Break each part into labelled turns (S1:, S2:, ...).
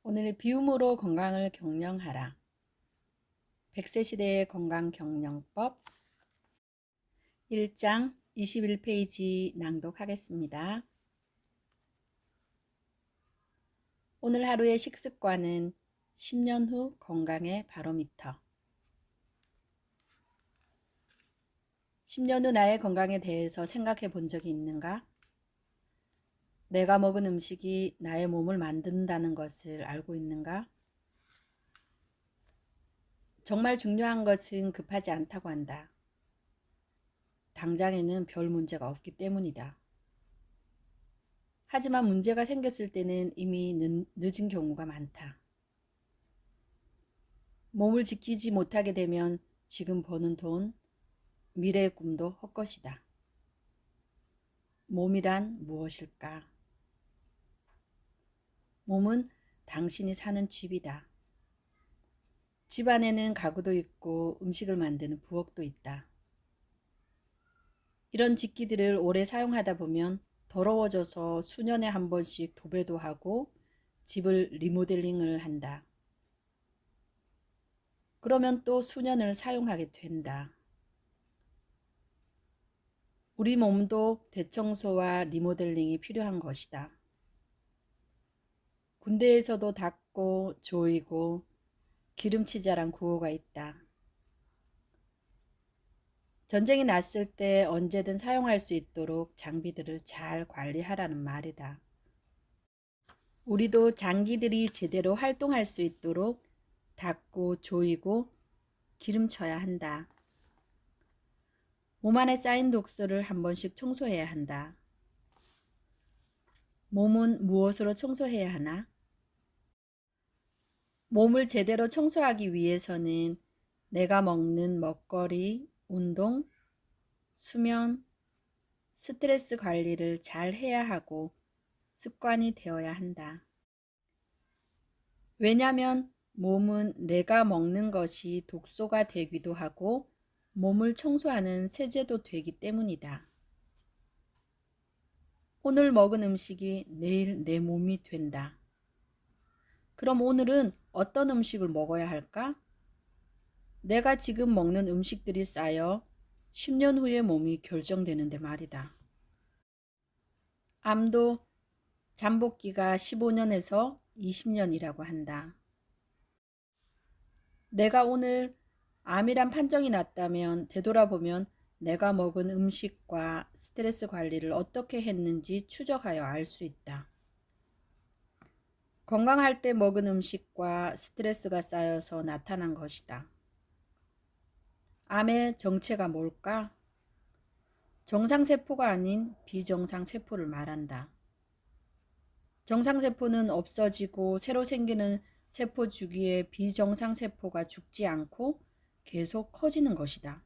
S1: 오늘 비움으로 건강을 경영하라. 100세 시대의 건강 경영법 1장 21페이지 낭독하겠습니다. 오늘 하루의 식습관은 10년 후 건강의 바로미터. 10년 후 나의 건강에 대해서 생각해 본 적이 있는가? 내가 먹은 음식이 나의 몸을 만든다는 것을 알고 있는가? 정말 중요한 것은 급하지 않다고 한다. 당장에는 별 문제가 없기 때문이다. 하지만 문제가 생겼을 때는 이미 늦은 경우가 많다. 몸을 지키지 못하게 되면 지금 버는 돈, 미래의 꿈도 헛것이다. 몸이란 무엇일까? 몸은 당신이 사는 집이다. 집 안에는 가구도 있고 음식을 만드는 부엌도 있다. 이런 집기들을 오래 사용하다 보면 더러워져서 수년에 한 번씩 도배도 하고 집을 리모델링을 한다. 그러면 또 수년을 사용하게 된다. 우리 몸도 대청소와 리모델링이 필요한 것이다. 군대에서도 닦고 조이고 기름치자란 구호가 있다. 전쟁이 났을 때 언제든 사용할 수 있도록 장비들을 잘 관리하라는 말이다. 우리도 장기들이 제대로 활동할 수 있도록 닦고 조이고 기름쳐야 한다. 몸 안에 쌓인 독소를 한 번씩 청소해야 한다. 몸은 무엇으로 청소해야 하나? 몸을 제대로 청소하기 위해서는 내가 먹는 먹거리, 운동, 수면, 스트레스 관리를 잘 해야 하고 습관이 되어야 한다. 왜냐하면 몸은 내가 먹는 것이 독소가 되기도 하고 몸을 청소하는 세제도 되기 때문이다. 오늘 먹은 음식이 내일 내 몸이 된다. 그럼 오늘은 어떤 음식을 먹어야 할까? 내가 지금 먹는 음식들이 쌓여 10년 후의 몸이 결정되는데 말이다. 암도 잠복기가 15년에서 20년이라고 한다. 내가 오늘 암이란 판정이 났다면 되돌아보면 내가 먹은 음식과 스트레스 관리를 어떻게 했는지 추적하여 알 수 있다. 건강할 때 먹은 음식과 스트레스가 쌓여서 나타난 것이다. 암의 정체가 뭘까? 정상세포가 아닌 비정상세포를 말한다. 정상세포는 없어지고 새로 생기는 세포 주기에 비정상세포가 죽지 않고 계속 커지는 것이다.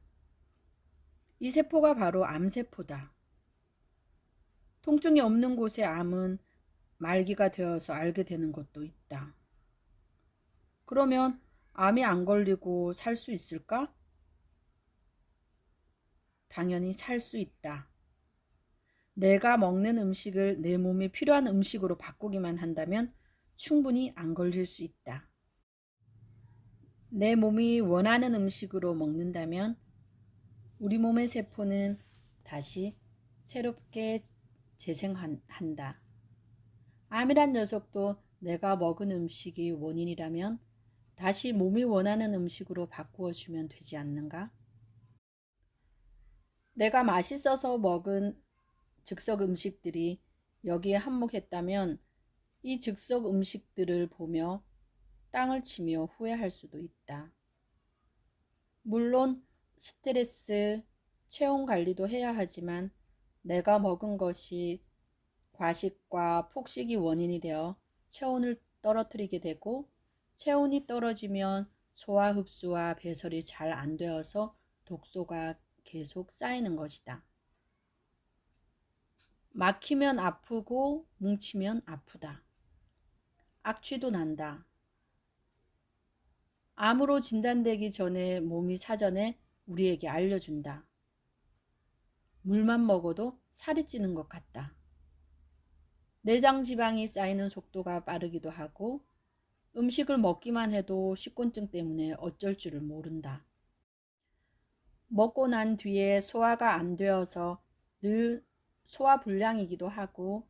S1: 이 세포가 바로 암세포다. 통증이 없는 곳의 암은 말기가 되어서 알게 되는 것도 있다. 그러면 암이 안 걸리고 살 수 있을까? 당연히 살 수 있다. 내가 먹는 음식을 내 몸이 필요한 음식으로 바꾸기만 한다면 충분히 안 걸릴 수 있다. 내 몸이 원하는 음식으로 먹는다면 우리 몸의 세포는 다시 새롭게 재생한다. 암이란 녀석도 내가 먹은 음식이 원인이라면 다시 몸이 원하는 음식으로 바꾸어주면 되지 않는가? 내가 맛있어서 먹은 즉석 음식들이 여기에 한몫했다면 이 즉석 음식들을 보며 땅을 치며 후회할 수도 있다. 물론 스트레스, 체온 관리도 해야 하지만 내가 먹은 것이 과식과 폭식이 원인이 되어 체온을 떨어뜨리게 되고 체온이 떨어지면 소화 흡수와 배설이 잘 안 되어서 독소가 계속 쌓이는 것이다. 막히면 아프고 뭉치면 아프다. 악취도 난다. 암으로 진단되기 전에 몸이 사전에 우리에게 알려준다. 물만 먹어도 살이 찌는 것 같다. 내장 지방이 쌓이는 속도가 빠르기도 하고 음식을 먹기만 해도 식곤증 때문에 어쩔 줄을 모른다. 먹고 난 뒤에 소화가 안 되어서 늘 소화불량이기도 하고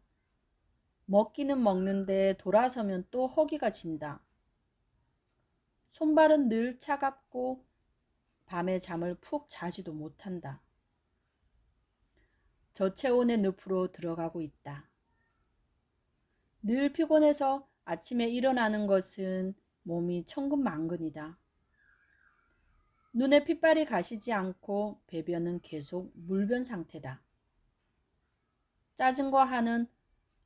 S1: 먹기는 먹는데 돌아서면 또 허기가 진다. 손발은 늘 차갑고 밤에 잠을 푹 자지도 못한다. 저체온의 늪으로 들어가고 있다. 늘 피곤해서 아침에 일어나는 것은 몸이 천근만근이다. 눈에 핏발이 가시지 않고 배변은 계속 물변 상태다. 짜증 거 하는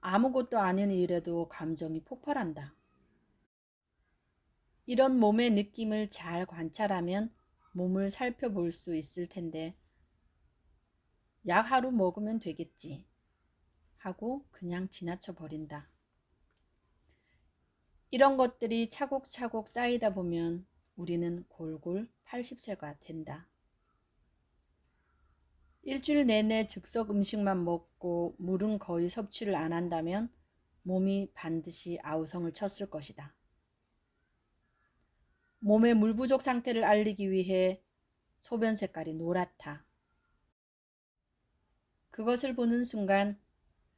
S1: 아무것도 아닌 일에도 감정이 폭발한다. 이런 몸의 느낌을 잘 관찰하면 몸을 살펴볼 수 있을 텐데 약 하루 먹으면 되겠지 하고 그냥 지나쳐 버린다. 이런 것들이 차곡차곡 쌓이다 보면 우리는 골골 80세가 된다. 일주일 내내 즉석 음식만 먹고 물은 거의 섭취를 안 한다면 몸이 반드시 아우성을 쳤을 것이다. 몸의 물 부족 상태를 알리기 위해 소변 색깔이 노랗다. 그것을 보는 순간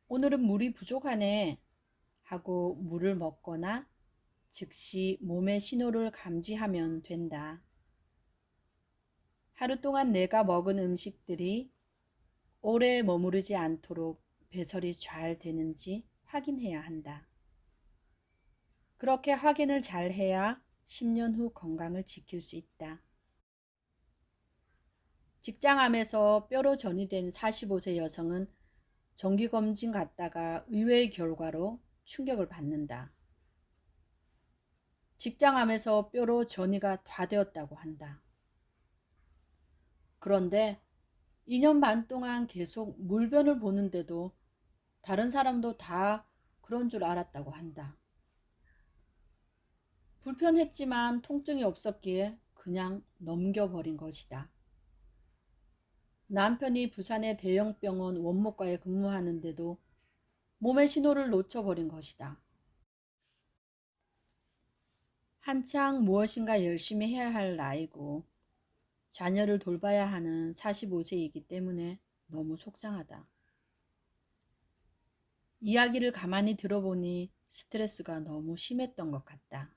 S1: 오늘은 물이 부족하네 하고 물을 먹거나 즉시 몸의 신호를 감지하면 된다. 하루 동안 내가 먹은 음식들이 오래 머무르지 않도록 배설이 잘 되는지 확인해야 한다. 그렇게 확인을 잘 해야 10년 후 건강을 지킬 수 있다. 직장암에서 뼈로 전이된 45세 여성은 정기검진 갔다가 의외의 결과로 충격을 받는다. 직장암에서 뼈로 전이가 다 되었다고 한다. 그런데 2년 반 동안 계속 물변을 보는데도 다른 사람도 다 그런 줄 알았다고 한다. 불편했지만 통증이 없었기에 그냥 넘겨버린 것이다. 남편이 부산의 대형 병원 원목과에 근무하는데도 몸의 신호를 놓쳐버린 것이다. 한창 무엇인가 열심히 해야 할 나이고 자녀를 돌봐야 하는 45세이기 때문에 너무 속상하다. 이야기를 가만히 들어보니 스트레스가 너무 심했던 것 같다.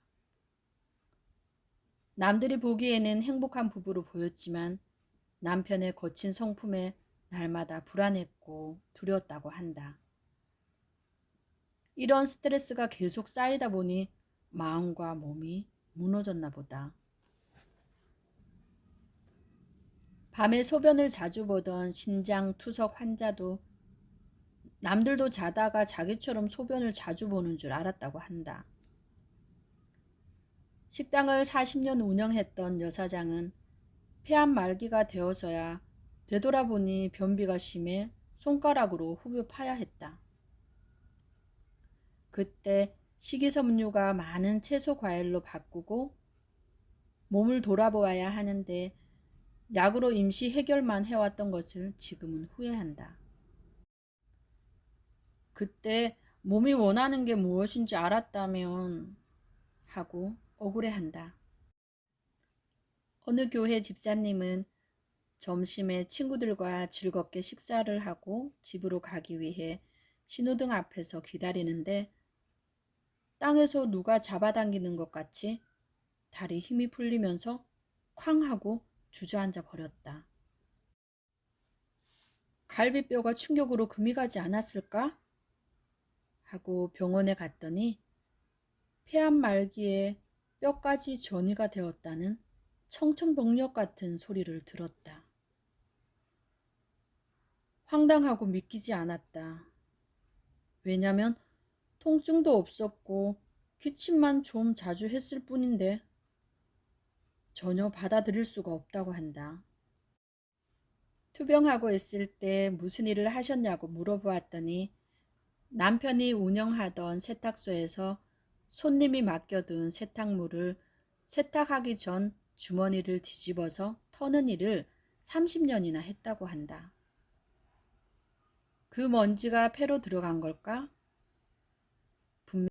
S1: 남들이 보기에는 행복한 부부로 보였지만 남편의 거친 성품에 날마다 불안했고 두려웠다고 한다. 이런 스트레스가 계속 쌓이다 보니 마음과 몸이 무너졌나 보다. 밤에 소변을 자주 보던 신장 투석 환자도 남들도 자다가 자기처럼 소변을 자주 보는 줄 알았다고 한다. 식당을 40년 운영했던 여사장은 폐암 말기가 되어서야 되돌아보니 변비가 심해 손가락으로 후벼 파야 했다. 그때 식이섬유가 많은 채소 과일로 바꾸고 몸을 돌아보아야 하는데 약으로 임시 해결만 해왔던 것을 지금은 후회한다. 그때 몸이 원하는 게 무엇인지 알았다면 하고 억울해한다. 어느 교회 집사님은 점심에 친구들과 즐겁게 식사를 하고 집으로 가기 위해 신호등 앞에서 기다리는데 땅에서 누가 잡아당기는 것 같이 다리 힘이 풀리면서 쾅 하고 주저앉아 버렸다. 갈비뼈가 충격으로 금이 가지 않았을까? 하고 병원에 갔더니 폐암 말기에 뼈까지 전이가 되었다는 청천벽력 같은 소리를 들었다. 황당하고 믿기지 않았다. 왜냐면 통증도 없었고 기침만 좀 자주 했을 뿐인데 전혀 받아들일 수가 없다고 한다. 투병하고 있을 때 무슨 일을 하셨냐고 물어보았더니 남편이 운영하던 세탁소에서 손님이 맡겨둔 세탁물을 세탁하기 전 주머니를 뒤집어서 터는 일을 30년이나 했다고 한다. 그 먼지가 폐로 들어간 걸까?